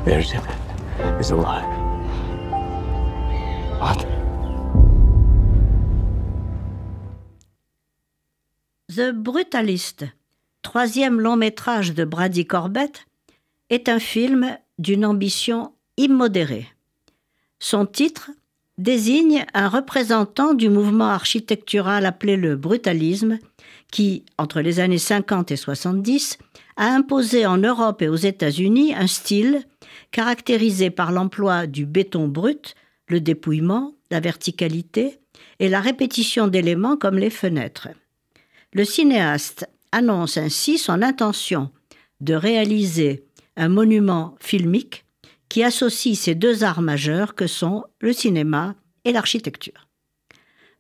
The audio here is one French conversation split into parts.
Elizabeth is alive. What? The Brutalist, troisième long métrage de Brady Corbet, est un film d'une ambition immodérée. Son titre désigne un représentant du mouvement architectural appelé le brutalisme, qui, entre les années 50 et 70, a imposé en Europe et aux États-Unis un style caractérisé par l'emploi du béton brut, le dépouillement, la verticalité et la répétition d'éléments comme les fenêtres. Le cinéaste annonce ainsi son intention de réaliser un monument filmique qui associe ces deux arts majeurs que sont le cinéma et l'architecture.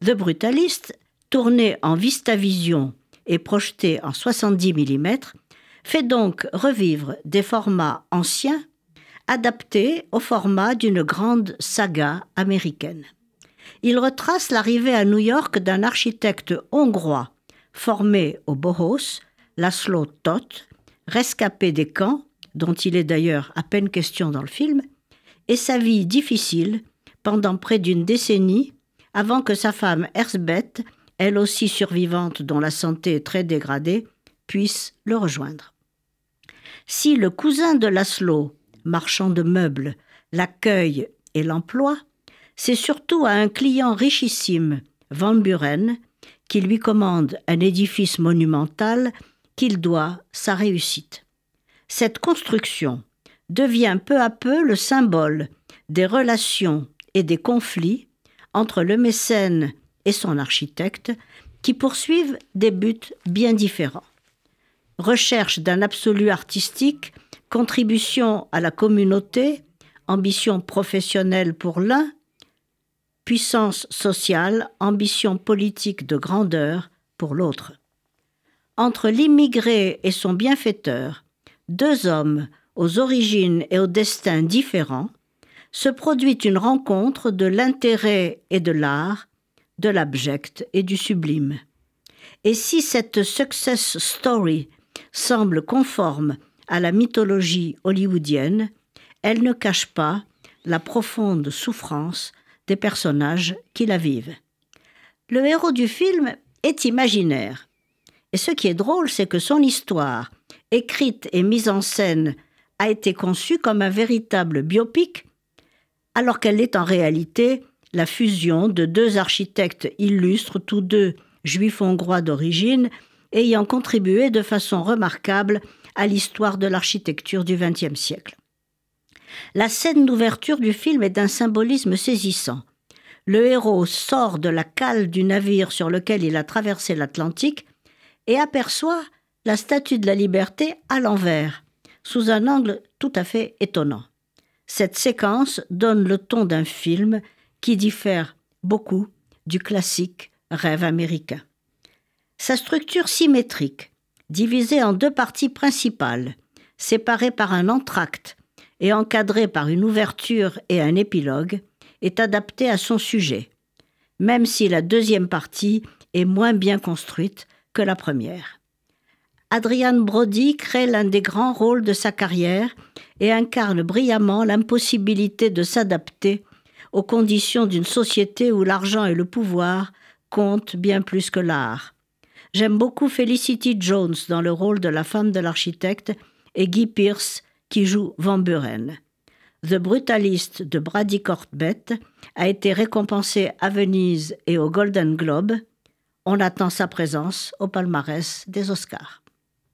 The Brutalist, tourné en VistaVision et projeté en 70 mm, fait donc revivre des formats anciens adaptés au format d'une grande saga américaine. Il retrace l'arrivée à New York d'un architecte hongrois formé au Bauhaus, Laszlo Toth, rescapé des camps, dont il est d'ailleurs à peine question dans le film, et sa vie difficile pendant près d'une décennie avant que sa femme Erzbeth, elle aussi survivante dont la santé est très dégradée, puisse le rejoindre. Si le cousin de Laszlo, marchand de meubles, l'accueille et l'emploie, c'est surtout à un client richissime, Van Buren, qui lui commande un édifice monumental qu'il doit sa réussite. Cette construction devient peu à peu le symbole des relations et des conflits entre le mécène et son architecte qui poursuivent des buts bien différents. Recherche d'un absolu artistique, contribution à la communauté, ambition professionnelle pour l'un, puissance sociale, ambition politique de grandeur pour l'autre. Entre l'immigré et son bienfaiteur, deux hommes aux origines et au destin différents, se produit une rencontre de l'intérêt et de l'art, de l'abject et du sublime. Et si cette success story semble conforme à la mythologie hollywoodienne, elle ne cache pas la profonde souffrance des personnages qui la vivent. Le héros du film est imaginaire. Et ce qui est drôle, c'est que son histoire, écrite et mise en scène, a été conçue comme un véritable biopic, alors qu'elle est en réalité la fusion de deux architectes illustres, tous deux juifs hongrois d'origine, ayant contribué de façon remarquable à l'histoire de l'architecture du XXe siècle. La scène d'ouverture du film est d'un symbolisme saisissant. Le héros sort de la cale du navire sur lequel il a traversé l'Atlantique et aperçoit la Statue de la Liberté à l'envers, sous un angle tout à fait étonnant. Cette séquence donne le ton d'un film qui diffère beaucoup du classique rêve américain. Sa structure symétrique, divisée en deux parties principales, séparées par un entracte et encadrée par une ouverture et un épilogue, est adaptée à son sujet, même si la deuxième partie est moins bien construite que la première. Adrian Brody crée l'un des grands rôles de sa carrière et incarne brillamment l'impossibilité de s'adapter aux conditions d'une société où l'argent et le pouvoir comptent bien plus que l'art. J'aime beaucoup Felicity Jones dans le rôle de la femme de l'architecte et Guy Pearce qui joue Van Buren. The Brutalist de Brady Corbet a été récompensé à Venise et au Golden Globe. On attend sa présence au palmarès des Oscars.